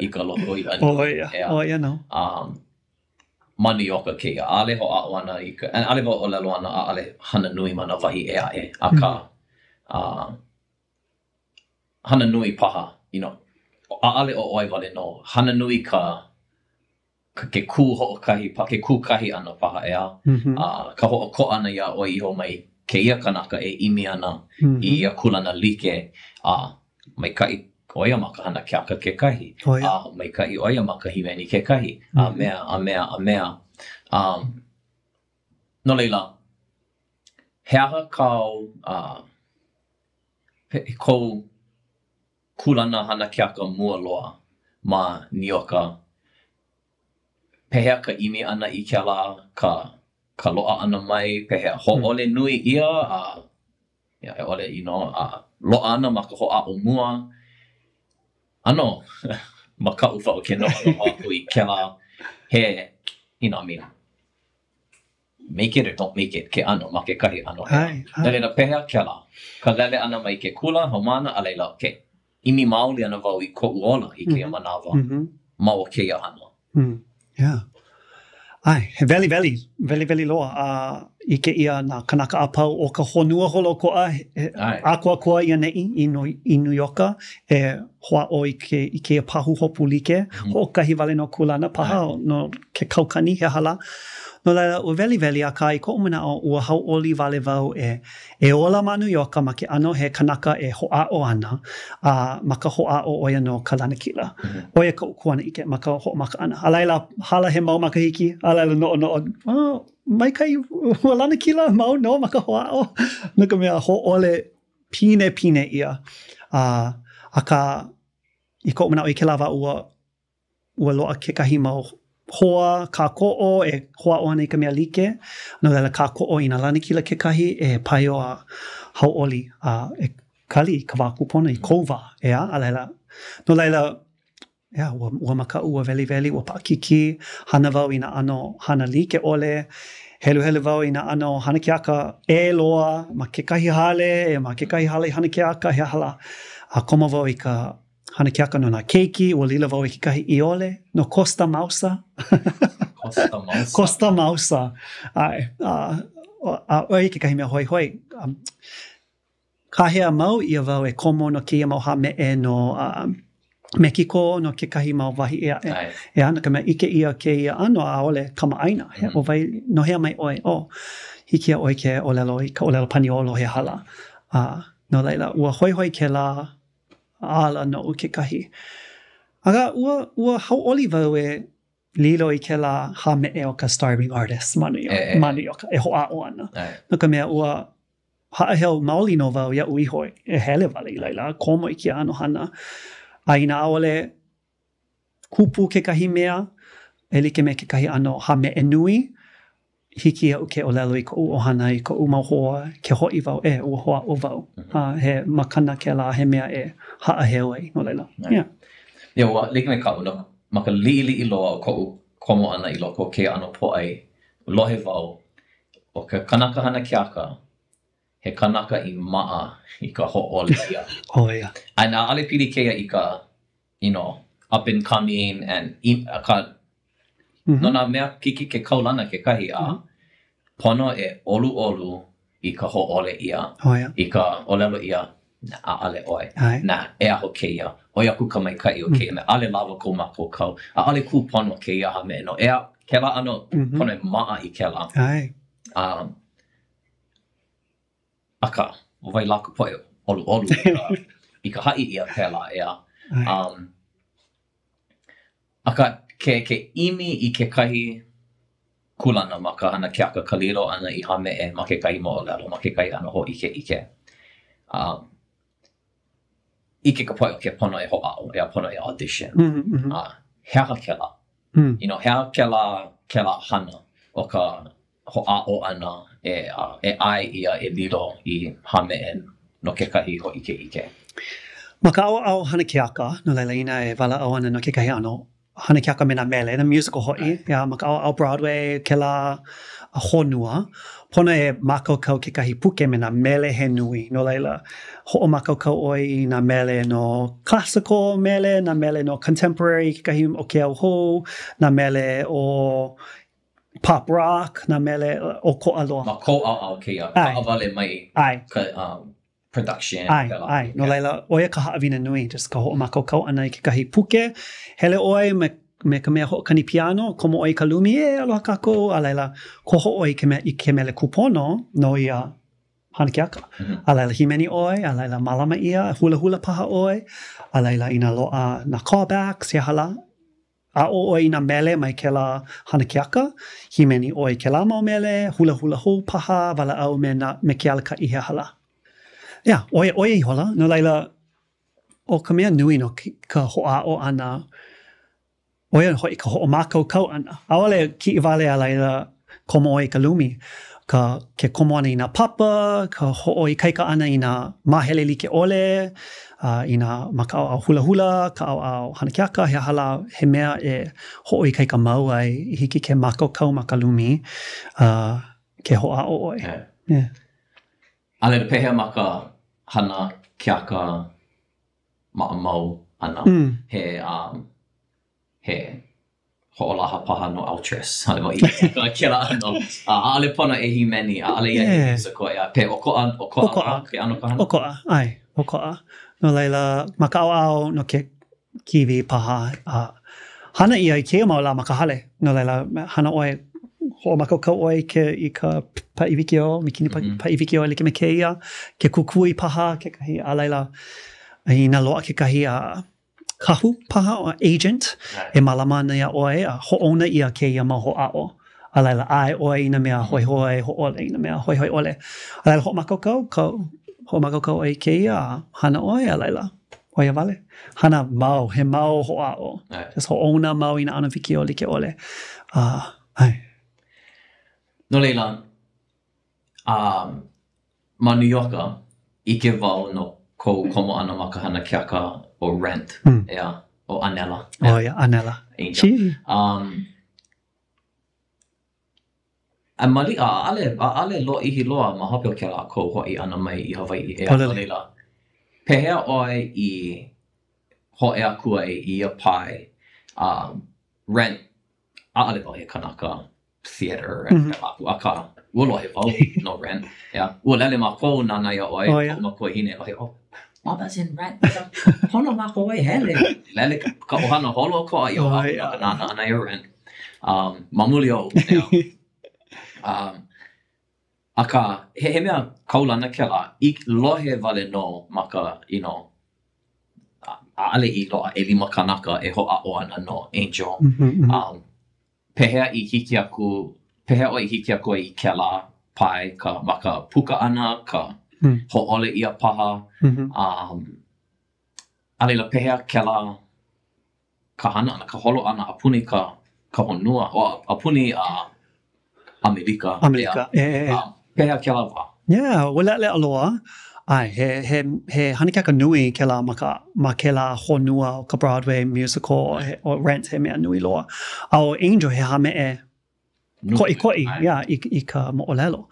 I ka loko I anu. O ia no. Ma New Yorka keia ale ho awana I ka ale ho o lalo ana ale hana nui mana wahi e aka hana nui paha ale o oi wale no hana nui ka ke ku ho kahi pa ke ku kahi ana paha ka ho ko ana ia o I ho mai keia kanaka e imi ana I ia kulana like mai kai oia maka hana keaka ke kahi. Mai kai oia maka hiweni ke kahi. A mea. No leila, he aha kau kou kulana hana keaka mua loa ma New Yorka. Pehea ka imi ana I ke la ka loa ana mai, pehea ho'ole nui ia, e ole loa ana maka ho'a o mua. Ano, maka ufa o ke noa I ke la he, I mean, make it or don't make it, ke ano, ma ke kahi ano. Leila pehea ke la, ka lele ana mai ke kula, homana, a leila, ke imi maoli ana wau I ko uola I ke manawa, ma o ke ia ano. Ai, he veli loa. I ke ia na kanaka apau o ka honua holo koa, akua ia nei I New Yorka, e hoa o I ke pahu hopu like, ho kahi wale no kulana paha no ke kaukani he hala. No laila, ua veli a ka I ko umana o ua hau oli wale wau e ola ma New Yorka ma ke ano he kanaka e hoa o ana, ma ka hoa o oia no ka lanakila. Oia ka ukuana ike ma ka hoa maka ana. A laila, hala he mau maka hiki, a laila no, mai kai ua lanakila mau no ma ka hoa o. No ka mea ho ole pine ia. A ka, I ko umana o I ke lava ua loa ke kahi mau hoa ka ko'o e hoa o ana I ka mea like. No laila ka ko'o I na lanakila ke kahi e pai o a hauoli e kali ka wā kupona I kouwa. A laila. No laila, ua maka ua veli, ua pākiki, hana wau I na ano hana like ole, helu wau I na ano hana keaka e loa, ma ke kahi hale, ma ke kahi hale hana keaka he hala. A koma wau I ka hana keaka no na keiki, ua lila wau I ke kahi iole, no Costa Mausa. Costa Mausa. Ai, oi ke kahi mea hoi. Ka hea mau ia wau e komo no kia mau ha me no Mexico no ke kahi mau wahi e ana ka mea ike ia ke ia ano a ole kama aina. O vai no hea mai oi, hiki a oi ke olelo I ka olelo paniolo he hala. no laila ua hoi ke la ala no ke kahi. Aga ua hau oliva e lilo I ke la ha me e o ka starving artist mani o ka e hoa o ana. No ka mea ua haahel maoli no vau ia ui hoi e hele vale I laila komo I ke ano hana. A ina aole kupu ke kahi mea e like me ke kahi ano ha me e nui hiki au ke olelo I ko ohana I ko mau hoa ke hoi vau e ua hoa o vau. He makana ke la he mea e haahel ai no laila. Yeah. Ia ua like me ka una maka li I loa o ko komo ana I loko ke ano po ai lohe vau o ka kanaka hana keaka he kanaka I maa I ka ho'ole ia. Oh yeah. Aina ale pili kea I ka, up and coming and ka no na mea kiki ke kaulana ke kahi a pono e olu I ka ho'ole ia. Oh yeah. I ka olelo ia na ale oi. Na e aho keia. Oi aku ka mai kai o keia me ale lava ko mako kau. A ale ku pono keia ha me no. Ea ke la ano pono e maa I ke la. Ai. Aka, o vai laka poe olu I ka hai ia pela ea. Aka, ke imi I ke kahi kulana ma ka hana keaka kalilo ana I hame e ma ke kahi mo'olelo, ma ke kahi ana ho ike. Ike ka poe o ke pono e ho'ao, ea pono e audition. Hea ke la. Hea ke la hana o ka ho'ao ana e ai ia e lilo I hame e no ke kahi ho ike. Ma ka au hana keaka, no laila ina e wala au ana no ke kahi ano. Hana keaka me na mele, na musical hoi. Ia, ma ka au Broadway, ke la honua. Pona e makau ke kahi puke me na mele he nui. No laila, ho'o makau oi na mele no classical mele, na mele no contemporary, ke kahi o ke au ho, na mele o pop rock, na mele o ko aloha. Ma ko au ke ia, ka awale mai ka production. Ai. No laila, oia ka haawina nui, just ka ho'o makau ana I ke kahi puke. Hele oi me ka mea ho'o kani piano, komo oi ka lumi aloha kako, a laila, ko ho'o I ke mele kupono, no ia hana keaka. A laila himeni oi, a laila malama ia, hula paha oi, a laila ina loa na callbacks, ia hala. A o oi na mele mai ke la hana keaka, himeni oi ke la mau mele, hula hou paha, wala au me ke alaka I he hala. Ia, oia I hola, no laila, o ka mea nui no ka ho'ao ana, oia hoi ka ho'o makau ana. Aole ki I wale a laila komo oi ka lumi, ke komo ana I na papa, ka ho'o I kaika ana I na mahele like ole, I na maka au hula, ka au hana keaka, he hala he mea e ho'o I kaika mau ai, hiki ke makau maka lumi, ke ho'ao oi. Yeah. Ale le pehea maka hana keaka mau ana. He ho'olaha paha no Altress. Ale mo I kera ano. Ale pona e himeni. Ale ia he musical ea. Pe o ko'a ke ano ka hana? O ko'a, ai. O ko'a. No laila, maka au no ke kiwi paha. Hana ia I kea maula maka hale. No laila, hana oi ho makau oi I ka paiwikio, mikini paiwikio like me keia, ke kukui paha, ke kahi a laila, ina loa ke kahi kahu paha o agent, e malama na ia oi, a ho'ona ia keia ma ho'ao. A laila ai oi ina mea hoi ho'ole, ina mea hoi ole. A laila ho makau oi keia, hana oi a laila. Oia vale. Hana mau, he mau ho'ao. Just ho'ona mau ina ana wikio like ole. Ai. No leila, ma New Yorka, ike wau no ko komo ana ma ka hana keaka o Rent, ea, o Anela. Oh yeah, Anela. Angel. A mali ale lo ihi loa ma hope o ke la ko hoi ana mai I Hawaii ea no leila. Pehea oi I ho ea kua I a pai, Rent, ale wau he kanaka theater and aka ulo he vau no Rent. Yeah. Ulele ma ko nana ia oi ma ko hine o Mama's in Rent. Hono ma ko oi hele. Lele ka ohana holo ko ai o nana ana ia Rent. Mamuli o. Aka, he mea kaulana ke la, I lohe vale no maka, aale I loa e 5 kanaka e ho a o ana no Angel. Pehea I hiki aku I ke la pai ka maka puka ana, ka ho'ole ia paha. Alela pehea ke la ka hana ana, ka holo ana apuni ka honua, o apuni Amerika. Pehea ke la wa. Yeah, wala le aloha. Ai, he hanikaka nui ke la ma ke la honua o ka Broadway musical o Rent he mea nui loa. Au Angel he hame e koi, yeah, I ka mo'olelo.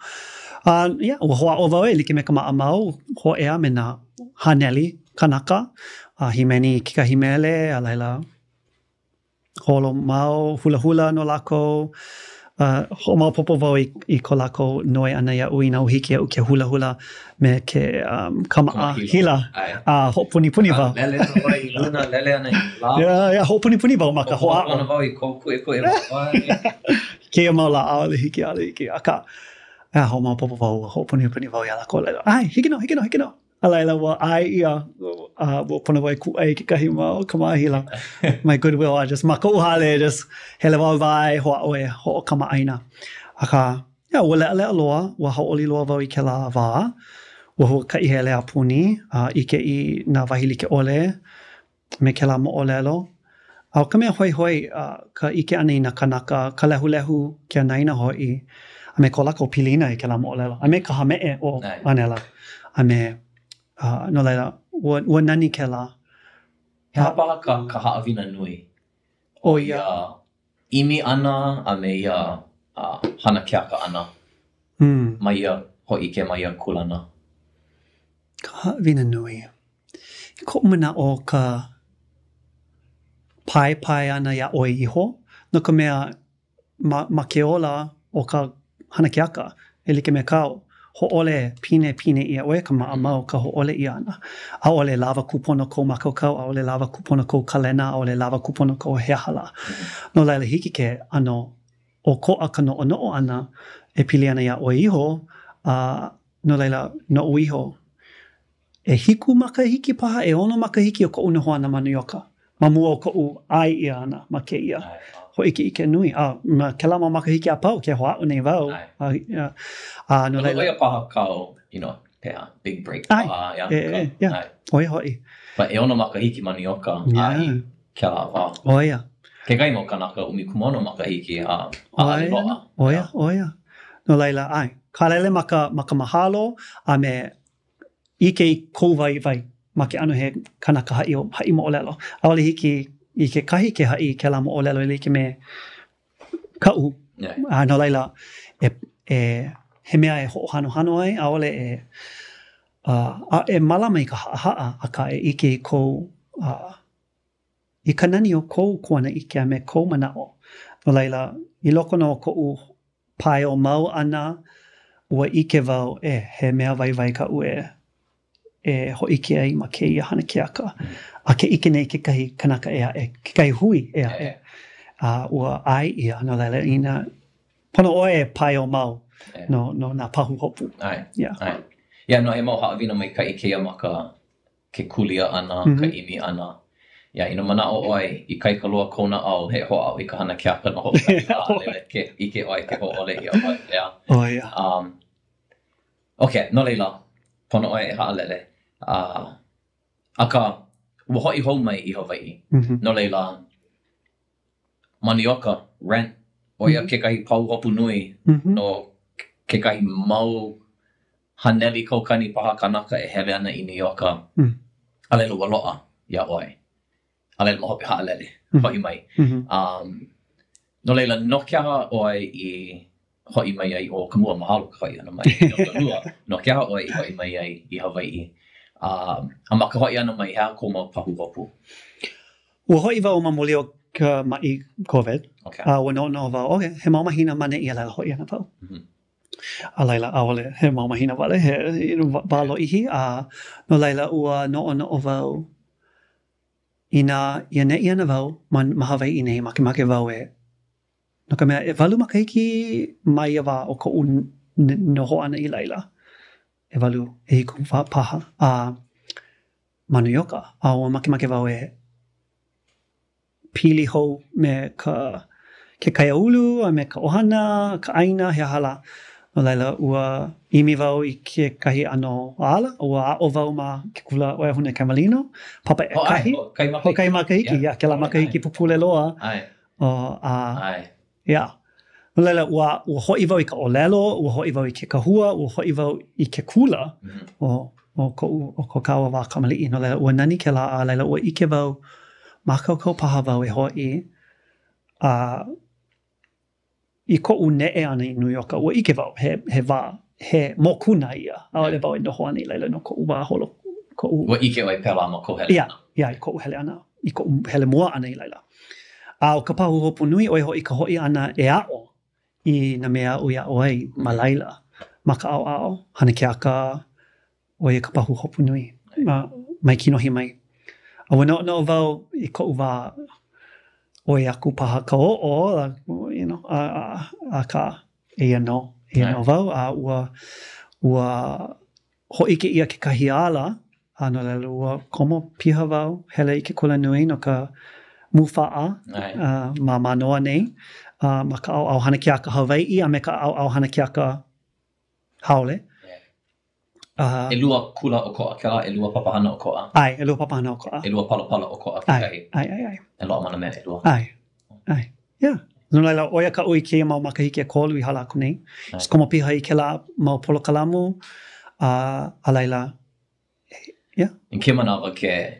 Yeah, ua hoa o wau e like me ka maa mau, ho ea me na haneli kanaka, himeni kika himele, a laila holo mau, hula hula no lako, ho mau popo wau I ko lako noe ana ia ui nau hiki au ke hula hula me ke kamaa hila, ho puni wau. Lele no wai luna, lele ana I la. Yeah, ho puni wau maka ho a. Ho ana wau I ko kue wai. Ke mau la ale hiki, aka. Ho mau popo wau, ho puni wau ia lako laila. Ai, hiki no. A laila wa ai ia, wa puna wai ku ai ki kahi mau kamaa hila. My goodwill, I just maka uhale, just hele wau vai, hoa oe, ho kama aina. Aka, yeah, wa lea loa, wa haoli loa wau I ke la wā, wa ho ka ihe lea puni, ike I na wahili ke ole, me ke la mo olelo. Au ka mea hoi, ka ike ana I na kanaka, ka lehu ke naina hoi, a me ko lako pilina I ke la mo olelo. A me ka hamee o anela. A me, no laila, ua nani ke la. He hapa ka haawina nui. O ia imi ana a me ia hana keaka ana. Mai ia hoi ke mai ia kulana. Ka haawina nui. Ko umana o ka pai ana ia oi iho. No ka mea ma ke ola o ka hana keaka. E like me kau. Ho ole pine ia oe ka maa mau ka ho ole ia ana. A ole lava kupono ko makokau, a ole lava kupono ko kalena, a ole lava kupono ko hehala. No laila hiki ke ano o ko a ka no ana e pili ana ia oe iho, no laila no o iho. E hiku makahiki paha, e ono makahiki o ko una hoa na manioka. Mamua o ko u ai ia ana, ma ke ia. Ho ike nui. Ma ke lama makahiki a pau, ke hoa o nei vau. No laila paha kau, pea, big break. Yeah. Oia hoi. But e ono makahiki manioka ai ke la wā. Oia. Ke kai mo kanaka umi kumono makahiki a aloha. Oia. No laila, ai. Ka lele maka mahalo, a me ike kou vai, ma ke anu he kanaka hai mo olelo. Aole hiki I ke kahi ke hai ke la mo olelo I like me kau. No laila, he mea e hano ai, aole e malama I ka haa a ka e ike kou, I kanani o kou kuana ike a me kou manao. No laila, I loko no kou pai o mau ana, ua ike vau he mea vai ka ue ho ike ai ma ke ia hana keaka. A ke ike nei ke kahi kanaka ke kahi hui ua ai ia, no laila ina, pono oe pai o mau, no na pahu hopu. Ia, no he mau haawina mai ka ike ia maka ke kulia ana, ka imi ana. Ia, ina mana o oi, I kai ka loa kona au, he hoa au I ka hana keaka no hopu. Ke ike oi, ke ho ole ia oi. Oia. Okay, no leila, pono oe e haalele. Aka, ua hoi hou mai I Hawaii. No leila, manioka, Rent, oia ke kai pau hopu nui, no ke kai mau haneli kaukani paha kanaka e hele ana I New Yorka. Alelu ua loa, ia oi. Alelu mahope haalele, hoi mai. No leila, no kia oi I hoi mai ai o Kamua Mahalo ka hoi ana mai. No kia oi I hoi mai ai I Hawaii. A maka hoi ana mai hea ko mau pahu hopu. Ua hoi wau mamuli o ka mai COVID. Ua no wau, he mau mahina mane I ala hoi ana wau. A laila awale, he mau mahina wale, he walo ihi. No laila ua no wau. Ina nei ana wau, ma Hawaii nei make wau e. No ka mea, e walu makahiki mai a wā o ko noho ana I laila. E walu e hiku paha. Ma New York a o make wau e pili hou me ke kaiaulu a me ka ohana, ka aina, he hala. No laila ua imi wau I ke kahi ano ala, ua o wau ma ke kula oe hune Camelino, papa e kahi. Ho kai makahiki, yeah, ke la makahiki pupule loa. Yeah. No laila ua hoi wau I ka olelo, ua hoi wau I ke kahua, ua hoi wau I ke kula o ko kaua wā kamali'i. No laila ua nani ke la a laila ua ike wau ma kau paha wau e hoi I ko'u ne'e ana I New York, ua ike wau, he wā, he mokuna ia. Aole wau e noho ana I laila no ko'u wā holo. Ua ike oi pela ma ko hele ana. Ia, I ko'u hele ana, I ko'u hele mua ana I laila. O ka pahu hopu nui, oi hoi ka hoi ana e a'o I na mea ui a oi ma laila. Ma ka ao, hana ke aka, oi ka pahu hopu nui. Mai kinohi mai. A wana no wau I ko'u wā oi aku paha ka o'o, you know, a ka ia no wau, a ua hoi ke ia ke kahi ala, a no lalo ua komo piha wau, hele I ke kula nui no ka mufa'a, ma manoa nei, ma ka au hana ki aka Hawaii, a me ka au hana ki aka haole. E lua kula o ko'a, ke la e lua papahana o ko'a. Ai, e lua papahana o ko'a. E lua palapala o ko'a ke kahi. Ai. E loa mana mea e lua. Ai. Yeah. No laila, oia ka ui kia mau makahiki e kolu I hala aku nei. Komo piha I ke la mau polo kalamu, a laila, yeah. In ke manawa ke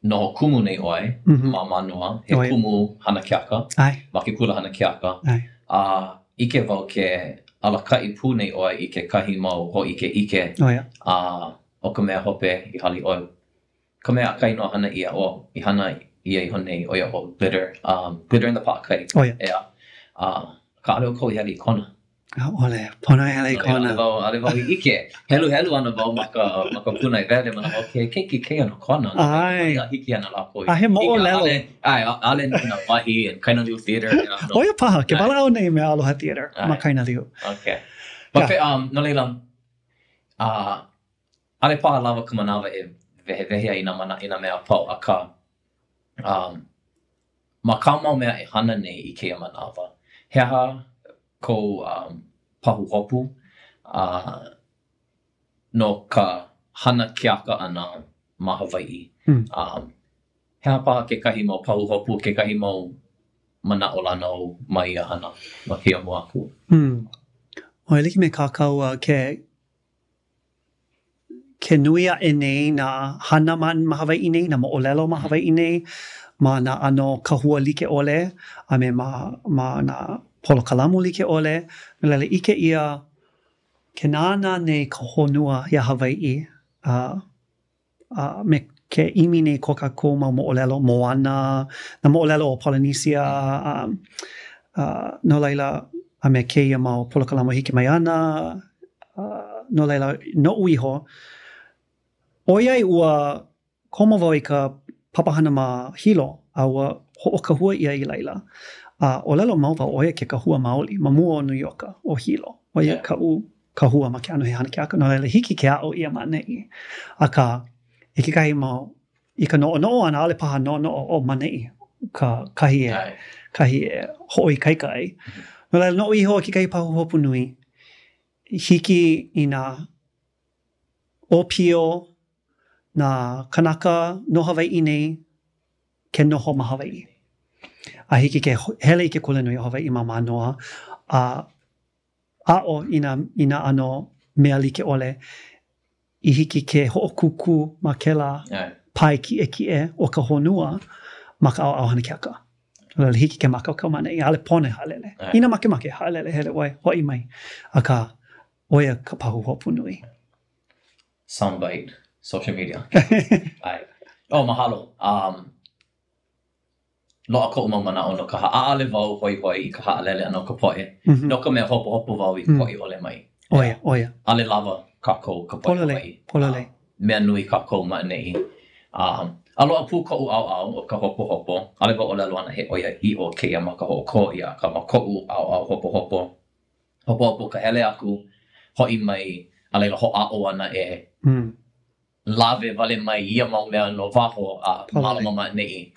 noho kumu nei oi, ma manua, he kumu hana kiaka, ma ke kula hana kiaka. Ike wau ke alakai pū nei oi I ke kahi mau ho ike. O ka mea hope I hali oi. Ka mea akai no hana ia o I hana ia I honei oia o glitter. Glitter in the pot kai. Ea. Ka ale o kou I hali I kona. Ole, pono I hali I kona. Ale wau I ike. Helu ana wau ma ka puna I vele mana o ke keiki ana kona. Ai. Hiki ana la koi. A he mo o lelo. Ai, ale na wahi and Kaina Liu Theater. Oia paha, ke wala au nei me Aloha Theater. Ma Kaina Liu. Okay. But no leila, ale paha lava ka manawa e vehea I na mea pau a ka ma ka mau mea e hana nei I keia manawa. Heha ko pahu hopu no ka hana kiaka ana ma Hawaii. Heha paha ke kahi mau pahu hopu, ke kahi mau mana o lana o mai a hana ma kia mua aku. O e liki me kākau ke nuia e nei na hana ma Hawaii nei, na mo'olelo ma Hawaii nei, ma na ano kahua like ole, a me ma na polo kalamu like ole, lele ike ia ke nāna nei ka honua ia Hawaii, me ke imi nei ko kako ma mo'olelo Moana, na mo'olelo o Polynesia, no laila a me keia mau polo kalamu hiki mai ana, no laila no uiho, oiai ua komo wau I ka papahana ma hilo, a ua ho'okahua ia I laila. O lelo mau wau oia ke kahua maoli, ma mua o New York o hilo. Oia kahua ma ke anu he hana ke aka, no laila hiki ke a'o ia ma nei. A ka, I ke kahi mau, I ka no'o ana ale paha no'o o manei, ka kahi e ho'i kaika ai. No laila no iho ki kai pahu hopu nui. Hiki I na opio na kanaka no Hawaii nei ke noho ma Hawaii. A hiki ke hele I ke kule nui o Hawaii ma manoa. O ina ano mea like ole I hiki ke ho'okuku ma ke la pai ki e o ka honua ma ka au hana ke aka. Lele hiki ke makau mana I ale pone halele. Ina make halele hele oi hoi mai. A ka oia ka pahu hopu nui. Soundbite, social media. Oh, mahalo. Loa ko mau mana o no ka ha'ale wau hoi I ka ha'alele ano ka poe. No ka mea hopo wau I poe ole mai. Oia. Ale lava kako ka poe Polole. Mea nui kako ma nei. Aloha pu ko'u au o ka hopo. Ale wau o lalo ana he oia I o keia ma ka ho'oko ia ka ma ko'u au hopo. Hopo ka hele aku hoi mai a leila ho a o ana lave vale mai ia mau mea no waho a malama nei.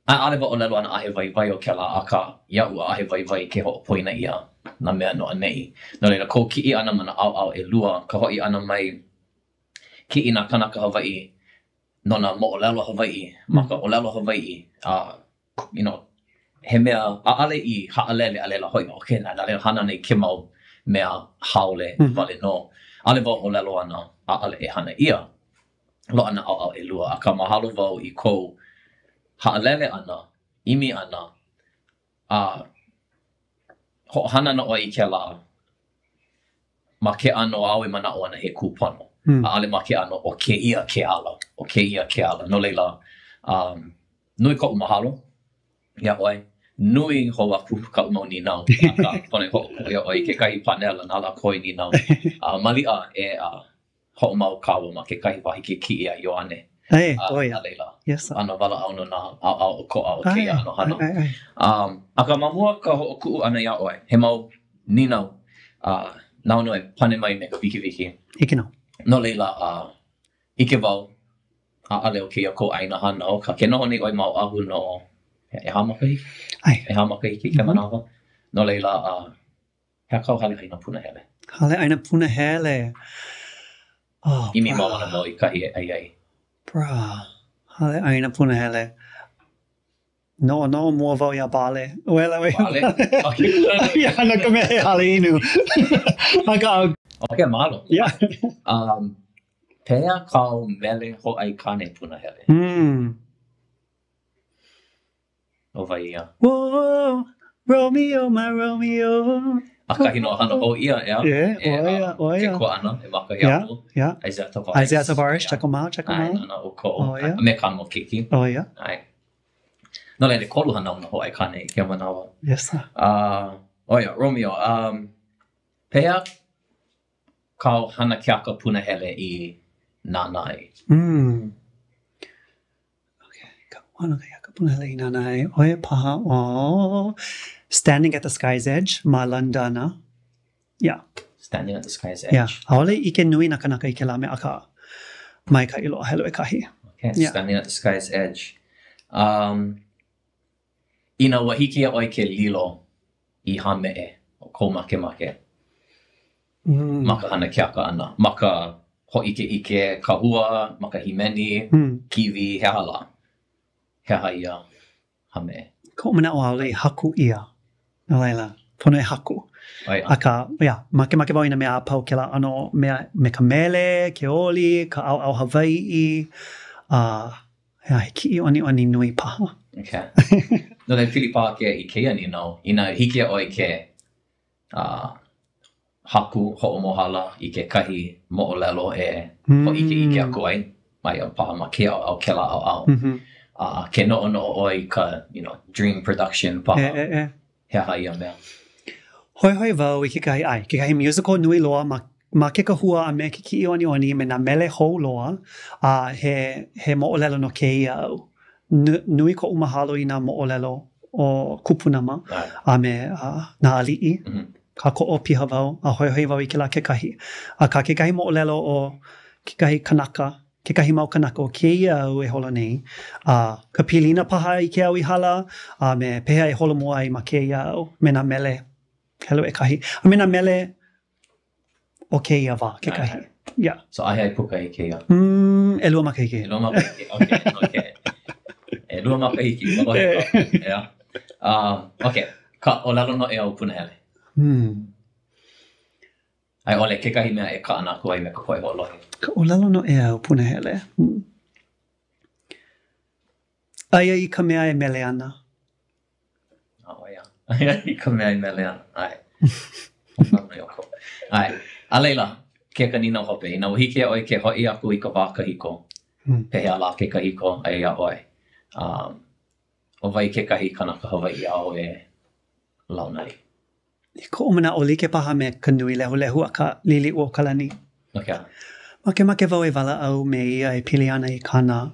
A ale wa o lelo ana ahe vai o ke la aka iau a ahe vai ke ho poina ia na mea no nei. No leila ko ki'i ana mana au e lua ka hoi ana mai ki'i na kanaka Hawaii no na mo o lelo Hawaii maka o lelo Hawaii you know he mea a ale I ha'alele alela hoi okay na leila hana nei ke mau mea haole vale no ale wa o lelo ana a ale e hana ia lo ana au e lua a ka mahalo wau I kou ha'alele ana imi ana ho hana no I ke la ma ke ano au e mana o ana he kupano a ale ma ke ano o ke ia ke ala no leila nui ko mahalo ia oi nui ho aku ka mo ni nau ka pone ho ia oi ke kai panela na la koi ni nau malia e ho mau kawa ma ke kai wahi ke ki ia yo ane leila yes ano wala au no na au ko au ke ia no hana aka mamua ka ho ku ana ia oi he mau ni nau nau no e pane mai me ka wiki ikino no leila ike wau ale o ke ia ko aina hana o ka ke noho ni oi mau ahu no e hamakai e hamakai ki ke manawa no leila he kau hale aina puna hele imi mau ana mo I kahi ai bra hale aina puna hele no mua vau ia bale wela bale ia na ka me hale inu maka okay malo yeah pea kau mele ho ai kane puna hele o vai ia whoa Romeo my Romeo Akahi no hana o ia oia ke ko ana e maka ia Isaiah Tavares check him out ana o ko me ka mo kiki oia ai no le kolu hana no ho ai kane ke manawa yes sir oia Romeo pea kau hana ke aka puna hele I nanai okay ka hana ke aka puna hele I nanai oia paha Standing at the Sky's Edge, ma Landana. Yeah. Standing at the Sky's Edge. Yeah. Haole ike nui na kanaka ike la me aka mai ka ilo helo e kahi. Okay. Yeah. Standing at the Sky's Edge. Ina wahiki a oi ke lilo I hame o ko make. Maka hana ke aka ana. Maka ho ike kahua, maka himeni, kiwi, he hala. He haia hame. Ko mana o haole haku ia. No leila, pono e haku. Aka, make wau ina mea apau ke la ano me ka mele, ke oli, ka au Hawaii, he ki oni nui paha. Okay. No le pili paha ke I ke ani no, ina hiki oi ke haku ho'omohala I ke kahi mo'olelo ho ike aku ai, mai au paha ma ke au ke la au. Ke no oi ka, dream production paha. He haia mea. Hoi wau I ke kahi musical nui loa ma ke kahua a me ke ki oni me na mele hou loa he mo'olelo no ke ia au. Nui ko umahalo I na mo'olelo o kupunama a me na ali'i. Ka ko'o piha wau a hoi wau I ke la ke kahi. A ka ke kahi mo'olelo o ke kahi kanaka. Ke kahi mau kanaka o ke ia au e holo nei. Ka pilina paha I ke au I hala, me peha e holo mua I ma ke ia au, me na mele, helo e kahi. A me na mele o ke ia wā, ke kahi. Yeah. So ahe ai puka I ke ia? E lua maka hiki. E lua maka hiki, okay. E lua maka hiki, yeah. Okay, ka o lalo no e au puna hele. Ai ole ke kahi mea e ka ana ku ai me ka koe holohe. Ka o lalo no e au puna hele. Aia I ka mea e mele ana. Ia. Aia I ka mea e mele ana. Ai. Ai. A leila, ke kanina hope. Ina wahike oi ke hoi aku I ka wā kahiko. Pehe ala ke kahiko ai a oi. O vai ke kahi kanaka Hawaii au e launai. I ko o mana o like paha me ka nui lehu a ka lili o kalani. Okay. Make wau e wala au me ia e pili ana I kana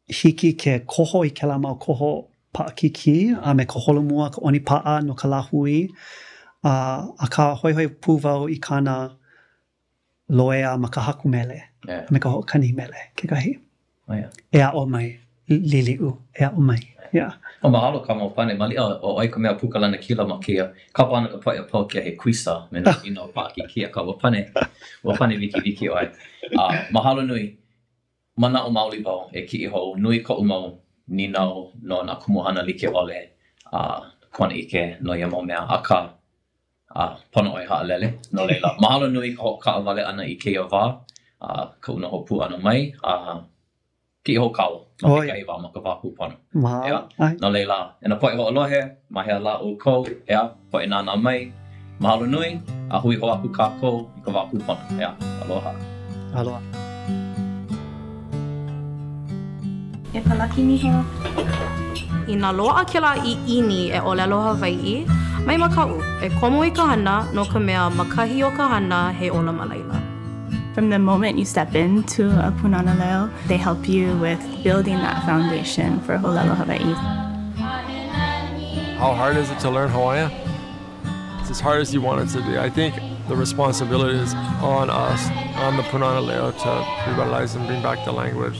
hiki ke koho I ke la mau koho paakiki a me ka holomua ka oni paa no ka lahui A ka hoi pūwau I kāna loea ma ka haku mele. Me ka ho'okani mele, ke kahi. E a o mai, lili'u, e a o mai. O mahalo ka mau pane, mali o ai ka mea pukalana kila ma kia. Ka pana ka pai a pau kia he kuisa, me na ino pāki kia ka wapane wiki o ai. Mahalo nui, mana o mauli wau e ki I hou, nui ko umau ni nau no na kumuhana like ole kona ike no ia mau mea a ka pono oi ha'alele no leila. Mahalo nui ka awale ana I keia wā, ka una hopu ana mai, ki ho kau, no ke kai wā ma ka wā pūpono. No leila, e na poe ho alohe, mahea la o kou, poe nana mai, mahalo nui, a hui ho aku kākou I ka wā pūpono, aloha. Aloha. E palaki miho. I nā loa kela I ini e olelo Hawai'i, mai makau, e komo I ka hana no ka mea makahi o ka hana he ola malaila. From the moment you step into a punana leo, they help you with building that foundation for Holelo Hawaii. How hard is it to learn Hawaiian? It's as hard as you want it to be. I think the responsibility is on us, on the punana leo, to revitalize and bring back the language.